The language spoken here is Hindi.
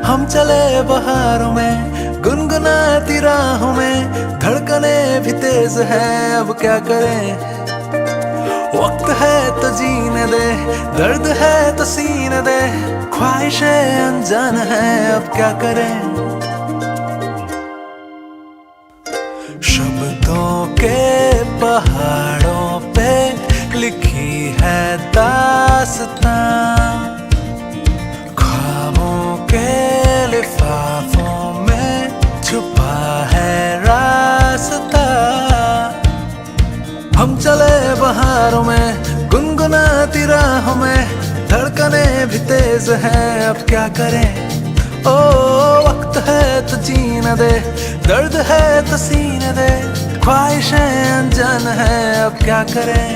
हम चले बहारों में गुनगुनाती राहों में, धड़कने भी तेज है अब क्या करें। वक्त है तो जीने दे, दर्द है तो सीने दे, ख्वाहिशें अनजान है अब क्या करें। शब्दों के पहाड़ों पे लिखी है दास्तां, ख्वाबों के लिफाफों में छुपा है रास्ता। हम चले बहारों में गुनगुनाती राहों में, धड़कने भी तेज हैं अब क्या करें। ओ वक्त है तो जीने दे, दर्द है तो सीने दे, ख्वाहिशें अनजान है अब क्या करें।